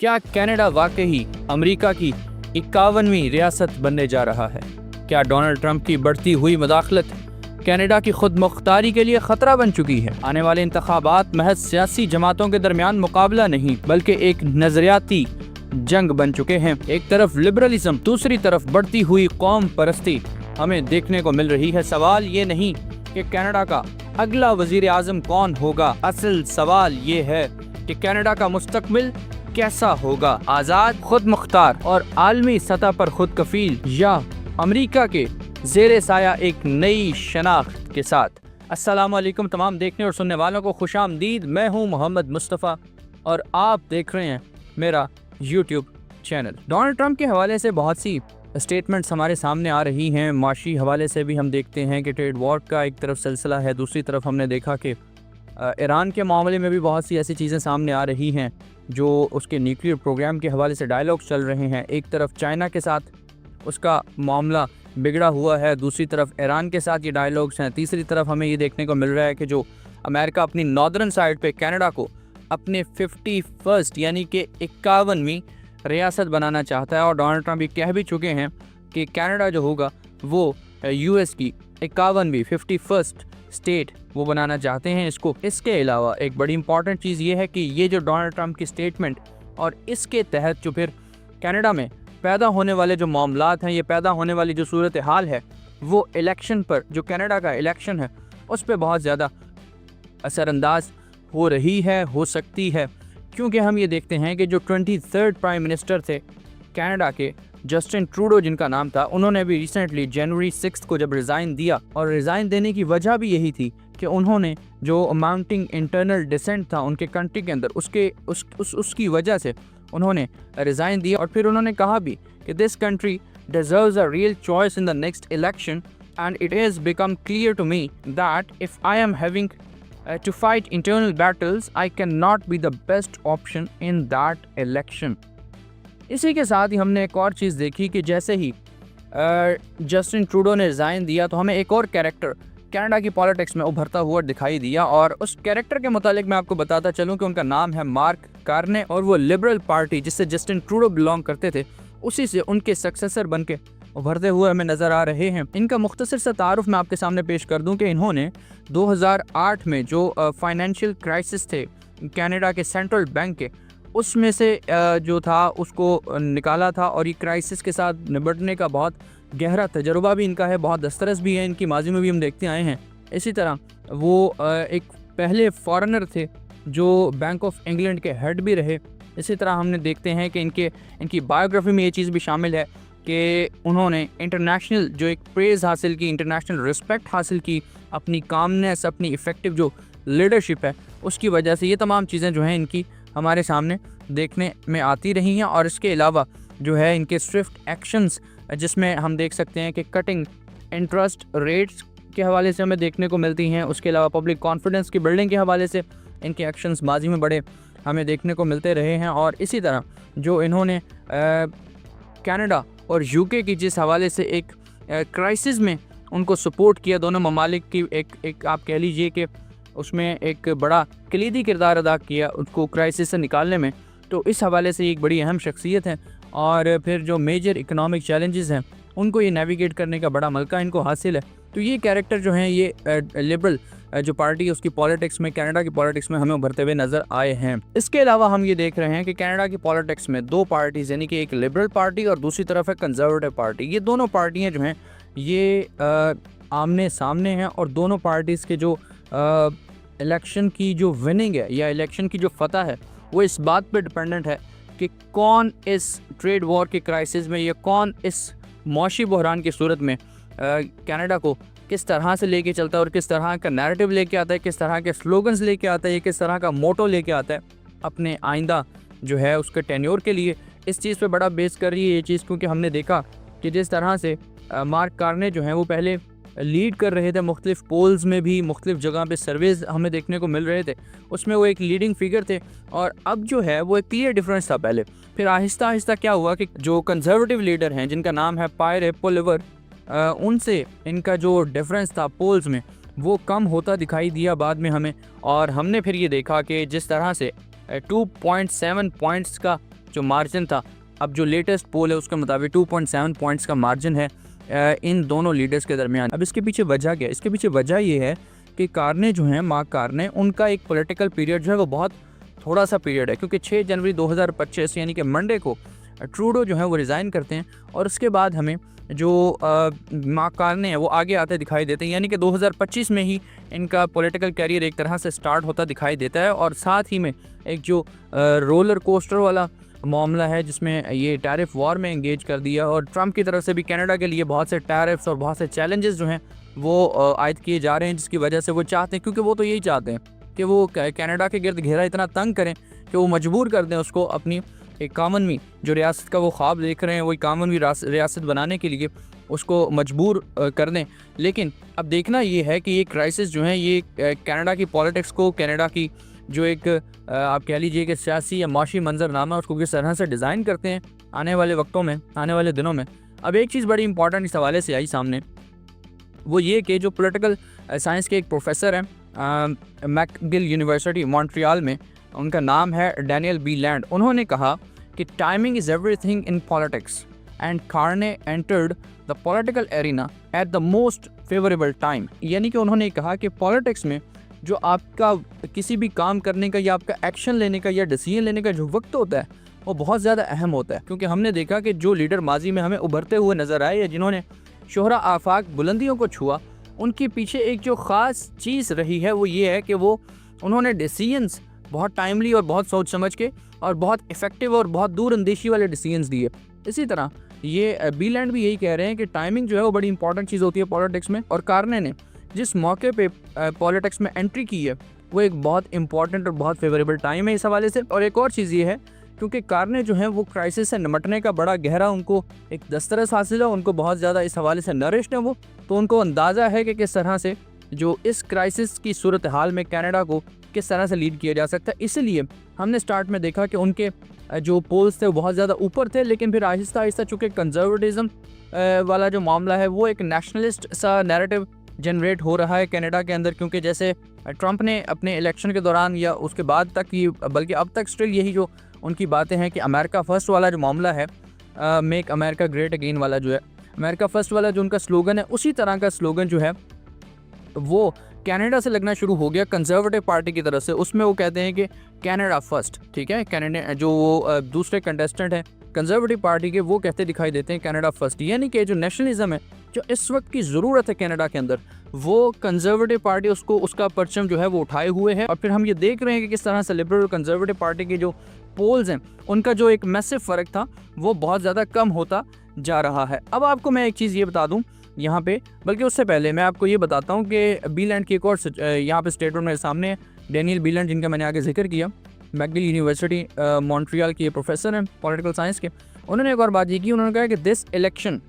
क्या कनाडा वाकई अमेरिका की 51वीं रियासत बनने जा रहा है? क्या डोनाल्ड ट्रंप की बढ़ती हुई मुदाखलत कनाडा की खुद मुख्तारी के लिए खतरा बन चुकी है? आने वाले इंतखाबात महज सियासी जमातों के दरमियान मुकाबला नहीं बल्कि एक नजरियाती जंग बन चुके हैं। एक तरफ लिबरलिज्म, दूसरी तरफ बढ़ती हुई कौम परस्ती हमें देखने को मिल रही है। सवाल ये नहीं कि कनाडा का अगला वजीर आजम कौन होगा, असल सवाल ये है कि कनाडा का मुस्तकबिल कैसा होगा, आज़ाद, खुद मुख्तार और आलमी सतह पर खुद कफील, या अमेरिका के ज़ेरे साया एक नई शनाख्त के साथ। अस्सलाम वालेकुम तमाम देखने और सुनने वालों को खुशामदीद। मैं हूं मोहम्मद मुस्तफ़ा और आप देख रहे हैं मेरा यूट्यूब चैनल। डोनाल्ड ट्रंप के हवाले से बहुत सी स्टेटमेंट्स हमारे सामने आ रही हैं। माशी हवाले से भी हम देखते हैं कि ट्रेड वॉर का एक तरफ सिलसिला है, दूसरी तरफ हमने देखा कि ईरान के मामले में भी बहुत सी ऐसी चीज़ें सामने आ रही हैं जो उसके न्यूक्लियर प्रोग्राम के हवाले से डायलॉग चल रहे हैं। एक तरफ चाइना के साथ उसका मामला बिगड़ा हुआ है, दूसरी तरफ ईरान के साथ ये डायलॉग्स हैं, तीसरी तरफ हमें ये देखने को मिल रहा है कि जो अमेरिका अपनी नॉर्दर्न साइड पे कनाडा को अपने 51st यानी कि 51वीं रियासत बनाना चाहता है। और डोनाल्ड ट्रंप ये कह भी चुके हैं कि कनाडा जो होगा वो यूएस की 51वीं 51st स्टेट वो बनाना चाहते हैं इसको। इसके अलावा एक बड़ी इंपॉर्टेंट चीज़ ये है कि ये जो डोनाल्ड ट्रंप की स्टेटमेंट और इसके तहत जो फिर कनाडा में पैदा होने वाले जो मामलात हैं, ये पैदा होने वाली जो सूरत हाल है, वो इलेक्शन पर, जो कनाडा का इलेक्शन है उस पर बहुत ज़्यादा असरअंदाज हो रही है, हो सकती है। क्योंकि हम ये देखते हैं कि जो 23rd प्राइम मिनिस्टर थे कनाडा के, जस्टिन ट्रूडो जिनका नाम था, उन्होंने भी रिसेंटली जनवरी 6 को जब रिज़ाइन दिया, और रिज़ाइन देने की वजह भी यही थी कि उन्होंने जो माउंटिंग इंटरनल डिसेंट था उनके कंट्री के अंदर, उसकी वजह से उन्होंने रिज़ाइन दिया। और फिर उन्होंने कहा भी कि this country deserves a real choice in the next election and it has become clear to me that if I am having to fight internal battles, I cannot be the best option in that election। इसी के साथ ही हमने एक और चीज़ देखी कि जैसे ही Justin Trudeau ने रिज़ाइन दिया तो हमें एक और कैरेक्टर कनाडा की पॉलिटिक्स में उभरता हुआ दिखाई दिया। और उस कैरेक्टर के मुतालिक मैं आपको बताता चलूँ कि उनका नाम है मार्क कार्ने, और वो लिबरल पार्टी जिससे जस्टिन ट्रूडो बिलोंग करते थे उसी से उनके सक्सेसर बन के उभरते हुए हमें नज़र आ रहे हैं। इनका मुख्तसर सा तारुफ मैं आपके सामने पेश कर दूं कि इन्होंने 2008 में जो फाइनेंशियल क्राइसिस थे कनाडा के सेंट्रल बैंक के, उसमें से जो था उसको निकाला था, और ये क्राइसिस के साथ निपटने का बहुत गहरा तजुर्बा भी इनका है, बहुत दस्तरस भी है इनकी, माजी में भी हम देखते आए हैं। इसी तरह वो एक पहले फॉरेनर थे जो बैंक ऑफ इंग्लैंड के हेड भी रहे। इसी तरह हमने देखते हैं कि इनकी बायोग्राफी में ये चीज़ भी शामिल है कि उन्होंने इंटरनेशनल जो एक प्रेज़ हासिल की, इंटरनेशनल रिस्पेक्ट हासिल की, अपनी कामनेस, अपनी इफ़ेक्टिव जो लीडरशिप है उसकी वजह से। ये तमाम चीज़ें जो हैं इनकी हमारे सामने देखने में आती रही हैं। और इसके अलावा जो है इनके स्विफ्ट एक्शंस, जिसमें हम देख सकते हैं कि कटिंग इंटरेस्ट रेट्स के हवाले से हमें देखने को मिलती हैं। उसके अलावा पब्लिक कॉन्फिडेंस की बिल्डिंग के हवाले से इनके एक्शंस माजी में बड़े हमें देखने को मिलते रहे हैं। और इसी तरह जो इन्होंने कनाडा और यूके की जिस हवाले से एक क्राइसिस में उनको सपोर्ट किया, दोनों ममालिक की एक आप कह लीजिए कि उसमें एक बड़ा कलीदी किरदार अदा किया उसको क्राइसिस से निकालने में, तो इस हवाले से एक बड़ी अहम शख्सियत है। और फिर जो मेजर इकोनॉमिक चैलेंजेस हैं उनको ये नेविगेट करने का बड़ा मौका इनको हासिल है। तो ये कैरेक्टर जो हैं ये लिबरल जो पार्टी है उसकी पॉलिटिक्स में, कनाडा की पॉलिटिक्स में हमें उभरते हुए नज़र आए हैं। इसके अलावा हम ये देख रहे हैं कि कनाडा की पॉलिटिक्स में दो पार्टीज़, यानी कि एक लिबरल पार्टी और दूसरी तरफ है कंजर्वेटिव पार्टी। ये दोनों पार्टियां जो हैं ये आमने सामने हैं, और दोनों पार्टीज़ के जो इलेक्शन की जो विनिंग है या इलेक्शन की जो फतह है वो इस बात पर डिपेंडेंट है कि कौन इस ट्रेड वॉर के क्राइसिस में या कौन इस मौशी बहरान की सूरत में कनाडा को किस तरह से लेके चलता है और किस तरह का नैरेटिव लेके आता है, किस तरह के स्लोगन्स लेके आता है, किस तरह का मोटो लेके आता है अपने आइंदा जो है उसके टेन्योर के लिए। इस चीज़ पे बड़ा बेस कर रही है ये चीज़, क्योंकि हमने देखा कि जिस तरह से मार्क कार्ने जो हैं वो पहले लीड कर रहे थे, मुख्तलिफ पोल्स में भी मुख्तलिफ जगह पे सर्वेज हमें देखने को मिल रहे थे, उसमें वो एक लीडिंग फिगर थे। और अब जो है वो एक क्लियर डिफरेंस था पहले। फिर आहिस्ता आहिस्ता क्या हुआ कि जो कंजर्वेटिव लीडर हैं जिनका नाम है पायरे पोलिवर, उनसे इनका जो डिफरेंस था पोल्स में वो कम होता दिखाई दिया बाद में हमें। और हमने फिर ये देखा कि जिस तरह से 2.7 पॉइंट्स का जो मार्जिन था, अब जो लेटेस्ट पोल है उसके मुताबिक 2.7 पॉइंट्स का मार्जिन है इन दोनों लीडर्स के दरमियान। अब इसके पीछे वजह क्या है? इसके पीछे वजह ये है कि कार्ने जो हैं, मार्क कार्ने, उनका एक पॉलिटिकल पीरियड जो है वो बहुत थोड़ा सा पीरियड है, क्योंकि 6 जनवरी 2025 यानी कि मंडे को ट्रूडो जो है वो रिज़ाइन करते हैं और उसके बाद हमें जो मार्क कार्ने हैं वो आगे आते दिखाई देते हैं, यानी कि 2025 में ही इनका पॉलिटिकल कैरियर एक तरह से स्टार्ट होता दिखाई देता है। और साथ ही में एक जो रोलर कोस्टर वाला मामला है जिसमें ये टैरिफ वॉर में एंगेज कर दिया, और ट्रंप की तरफ से भी कनाडा के लिए बहुत से टैरिफ्स और बहुत से चैलेंजेस जो हैं वो आयद किए जा रहे हैं, जिसकी वजह से वो चाहते हैं, क्योंकि वो तो यही चाहते हैं कि वो कनाडा के गिर्द घेरा इतना तंग करें कि वो मजबूर कर दें उसको अपनी एक कॉमनवी जो रियासत का वो ख्वाब देख रहे हैं, वही कॉमनवी रियासत बनाने के लिए उसको मजबूर कर दें। लेकिन अब देखना ये है कि ये क्राइसिस जो है ये कनाडा की पॉलिटिक्स को, कनाडा की जो एक आप कह लीजिए कि सियासी या माशी मंजरनामा उसको किस तरह से डिज़ाइन करते हैं आने वाले वक्तों में, आने वाले दिनों में। अब एक चीज़ बड़ी इंपॉर्टेंट इस हवाले से आई सामने, वो ये कि जो पॉलिटिकल साइंस के एक प्रोफेसर हैं मैकगिल यूनिवर्सिटी मॉन्ट्रियल में, उनका नाम है डैनियल बी लैंड। उन्होंने कहा कि timing is everything in politics and Carney entered the political arena at the most favourable time. यानी कि उन्होंने कहा कि पॉलिटिक्स में जो आपका किसी भी काम करने का या आपका एक्शन लेने का या डिसीजन लेने का जो वक्त होता है वो बहुत ज़्यादा अहम होता है, क्योंकि हमने देखा कि जो लीडर माजी में हमें उभरते हुए नज़र आए या जिन्होंने शोहरा आफाक बुलंदियों को छुआ, उनके पीछे एक जो ख़ास चीज़ रही है वो ये है कि वो उन्होंने डिसीजंस बहुत टाइमली और बहुत सोच समझ के और बहुत इफ़ेक्टिव और बहुत दूर अंदेशी वाले डिसीजंस दिए। इसी तरह ये बी लैंड भी यही कह रहे हैं कि टाइमिंग जो है वो बड़ी इंपॉर्टेंट चीज़ होती है पॉलिटिक्स में, और कार्ने ने जिस मौके पे पॉलिटिक्स में एंट्री की है वो एक बहुत इंपॉर्टेंट और बहुत फेवरेबल टाइम है इस हवाले से। और एक और चीज़ ये है क्योंकि कार्ने जो है वो क्राइसिस से निपटने का बड़ा गहरा उनको एक दस्तरस हासिल है, उनको बहुत ज़्यादा इस हवाले से नरिश्ड है वो, तो उनको अंदाज़ा है कि किस तरह से जो इस क्राइसिस की सूरत हाल में कनाडा को किस तरह से लीड किया जा सकता है। इसीलिए हमने स्टार्ट में देखा कि उनके जो पोल्स थे वो बहुत ज़्यादा ऊपर थे, लेकिन फिर आहिस्ता आहिस्ता चूँकि कंजर्वेटिज़म वाला जो मामला है वो एक नेशनलिस्ट सा नैरेटिव जनरेट हो रहा है कनाडा के अंदर, क्योंकि जैसे ट्रंप ने अपने इलेक्शन के दौरान या उसके बाद तक ही, बल्कि अब तक स्टिल यही जो उनकी बातें हैं कि अमेरिका फ़र्स्ट वाला जो मामला है, मेक अमेरिका ग्रेट अगेन वाला जो है, अमेरिका फ़र्स्ट वाला जो उनका स्लोगन है, उसी तरह का स्लोगन जो है वो कनाडा से लगना शुरू हो गया कंजर्वेटिव पार्टी की तरफ से। उसमें वो कहते हैं कि कनाडा फर्स्ट, ठीक है, कनाडा जो वो दूसरे कंटेस्टेंट हैं कंजर्वेटिव पार्टी के, वो कहते दिखाई देते हैं कनाडा फर्स्ट। यानी कि जो नेशनलिज्म है जो इस वक्त की ज़रूरत है कनाडा के अंदर, वो कंजर्वेटिव पार्टी उसको उसका परचम जो है वो उठाए हुए है। और फिर हम ये देख रहे हैं कि किस तरह से लिबरल कंजर्वेटिव पार्टी के जो पोल्स हैं उनका जो एक मैसिव फ़र्क था वो बहुत ज़्यादा कम होता जा रहा है। अब आपको मैं एक चीज़ ये बता दूँ यहाँ पे, बल्कि उससे पहले मैं आपको ये बताता हूँ कि बी लैंड की एक और यहाँ पे स्टेटमेंट मेरे सामने है। डैनियल बी लैंड, जिनका मैंने आगे जिक्र किया, मैकगिल यूनिवर्सिटी मॉन्ट्रियल के प्रोफेसर हैं पॉलिटिकल साइंस के, उन्होंने एक और बात ये की, उन्होंने कहा कि दिस इलेक्शन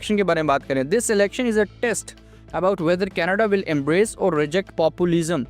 के बारे में बात करें, this election is a test about whether Canada will embrace or reject populism.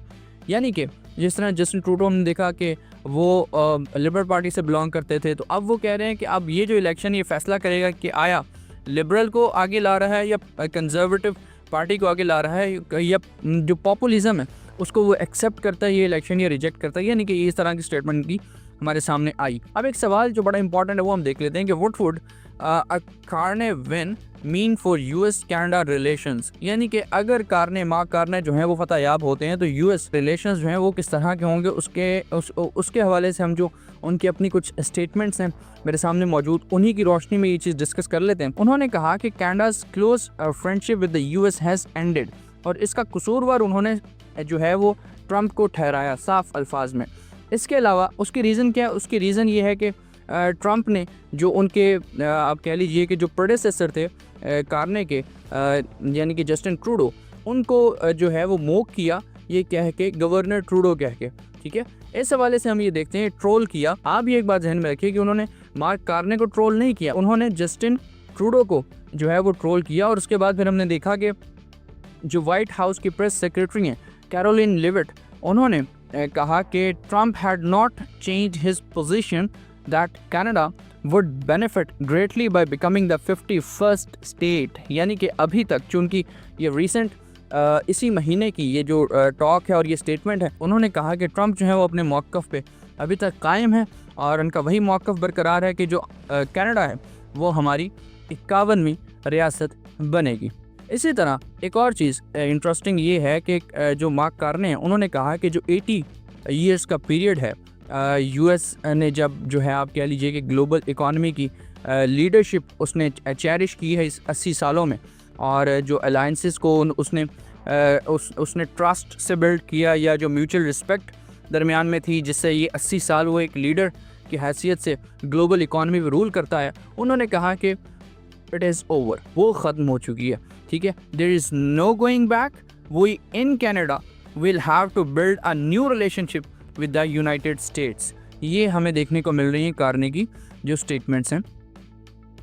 यानी कि जिस तरह जस्टिन ट्रूडो हमने देखा कि वो लिबरल पार्टी से बिलोंग करते थे, तो अब वो कह रहे हैं कि अब ये जो इलेक्शन ये फैसला करेगा कि आया लिबरल को आगे ला रहा है या कंजर्वेटिव पार्टी को आगे ला रहा है, या जो पॉपुलिज्म है उसको वो एक्सेप्ट करता है ये इलेक्शन या रिजेक्ट करता है। यानी कि इस तरह की स्टेटमेंट की हमारे सामने आई। अब एक सवाल जो बड़ा इंपॉर्टेंट है वो हम देख लेते हैं कि what would a Carney win mean for US Canada relations. यानी कि अगर मार्क कार्ने जो है वो फतेहयाब होते हैं तो यूएस रिलेशंस जो हैं वो किस तरह के होंगे, उसके हवाले से हम जो उनकी अपनी कुछ स्टेटमेंट्स हैं मेरे सामने मौजूद, उन्हीं की रोशनी में ये चीज़ डिस्कस कर लेते हैं। उन्होंने कहा कि Canada's close friendship with the US has ended, और इसका कसूरवार उन्होंने जो है वो ट्रंप को ठहराया साफ अल्फाज में। इसके अलावा उसकी रीज़न क्या है? उसकी रीज़न ये है कि ट्रंप ने जो उनके आप कह लीजिए कि जो प्रेडेसेसर थे कार्ने के, यानी कि जस्टिन ट्रूडो, उनको जो है वो मोक किया ये कह के, गवर्नर ट्रूडो कह के, ठीक है। इस हवाले से हम ये देखते हैं ट्रोल किया। आप ये एक बात ध्यान में रखिए कि उन्होंने मार्क कार्ने को ट्रोल नहीं किया, उन्होंने जस्टिन ट्रूडो को जो है वो ट्रोल किया। और उसके बाद फिर हमने देखा कि जो वाइट हाउस की प्रेस सेक्रेटरी हैं कैरोलिन लिविट, उन्होंने कहा कि Trump had not change his position that Canada would benefit greatly by becoming the 51st state. यानी कि अभी तक चूँकि ये रिसेंट इसी महीने की ये जो टॉक है और ये स्टेटमेंट है, उन्होंने कहा कि ट्रंप जो है वो अपने मौक़िफ़ पे अभी तक कायम है और उनका वही मौक़िफ़ बरकरार है कि जो कनाडा है वो हमारी 51वीं रियासत बनेगी। इसी तरह एक और चीज़ इंटरेस्टिंग ये है कि जो मार्क कार्ने हैं उन्होंने कहा कि जो 80 ईयर्स का पीरियड है यूएस ने जब जो है आप कह लीजिए कि ग्लोबल इकॉनमी की लीडरशिप उसने चेरिश की है इस 80 सालों में, और जो अलायंसेस को उसने ट्रस्ट से बिल्ड किया या जो म्यूचुअल रिस्पेक्ट दरमियान में थी, जिससे ये 80 साल वो एक लीडर की हैसियत से ग्लोबल इकॉनमी में रूल करता है। उन्होंने कहा कि इट इज़ ओवर, वो ख़त्म हो चुकी है। ठीक है, there is no going back. We in Canada will have to build a new relationship with the United States. ये हमें देखने को मिल रही है कार्ने की जो स्टेटमेंट्स हैं।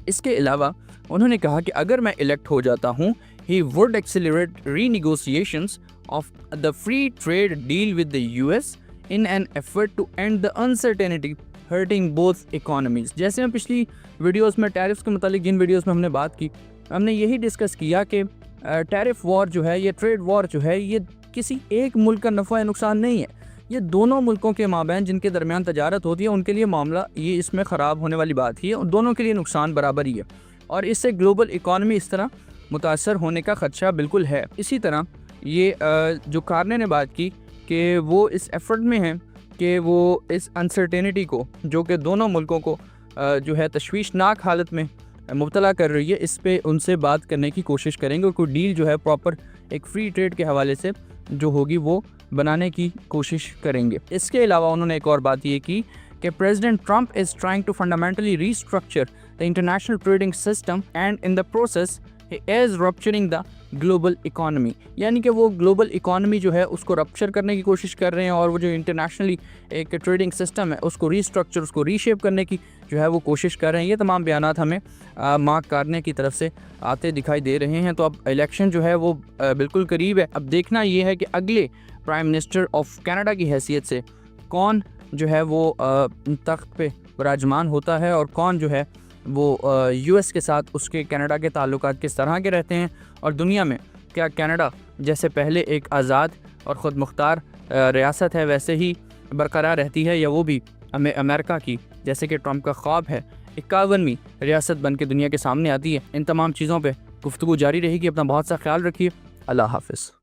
इसके अलावा उन्होंने कहा कि अगर मैं इलेक्ट हो जाता हूँ, he would accelerate renegotiations of the free trade deal with the US in an effort to end the uncertainty hurting both economies. जैसे हम पिछली वीडियोस में टैरिफ्स के मतलब जिन वीडियोस में हमने बात की, हमने यही डिस्कस किया कि टैरिफ वॉर जो है, ये ट्रेड वॉर जो है, ये किसी एक मुल्क का नफ़ा या नुकसान नहीं है। ये दोनों मुल्कों के माबैन जिनके दरमियान तजारत होती है उनके लिए मामला ये इसमें ख़राब होने वाली बात ही है, और दोनों के लिए नुकसान बराबर ही है, और इससे ग्लोबल इकॉनमी इस तरह मुतासर होने का ख़दशा बिल्कुल है। इसी तरह ये जो कार्ने ने बात की कि वो इस एफर्ट में हैं कि वो इस अनसर्टेनिटी को, जो कि दोनों मुल्कों को जो है तशवीशनाक हालत में मुब्तला कर रही है, इस पे उनसे बात करने की कोशिश करेंगे और कोई डील जो है प्रॉपर एक फ्री ट्रेड के हवाले से जो होगी वो बनाने की कोशिश करेंगे। इसके अलावा उन्होंने एक और बात ये की कि President Trump is trying to fundamentally restructure the international trading system and in the process he is rupturing the global economy. यानी कि वो ग्लोबल इकॉनमी जो है उसको रप्चर करने की कोशिश कर रहे हैं, और वो जो इंटरनेशनली एक ट्रेडिंग सिस्टम है उसको रीस्ट्रक्चर, उसको रीशेप करने की जो है वो कोशिश कर रहे हैं। ये तमाम बयानात हमें मार्क कार्ने की तरफ से आते दिखाई दे रहे हैं। तो अब इलेक्शन जो है वो बिल्कुल करीब है। अब देखना ये है कि अगले प्राइम मिनिस्टर ऑफ कनाडा की हैसियत से कौन जो है वो तख्त पे विराजमान होता है, और कौन जो है वो यूएस के साथ उसके कनाडा के ताल्लुकात किस तरह के रहते हैं, और दुनिया में क्या कनाडा जैसे पहले एक आज़ाद और ख़ुद मुख्तार रियासत है वैसे ही बरकरार रहती है, या वो भी अमेरिका की जैसे कि ट्रंप का ख्वाब है 51वीं रियासत बन के दुनिया के सामने आती है। इन तमाम चीज़ों पर गुफ्तगू जारी रहेगी। अपना बहुत सा ख्याल रखिए। अल्लाह हाफ़िज़।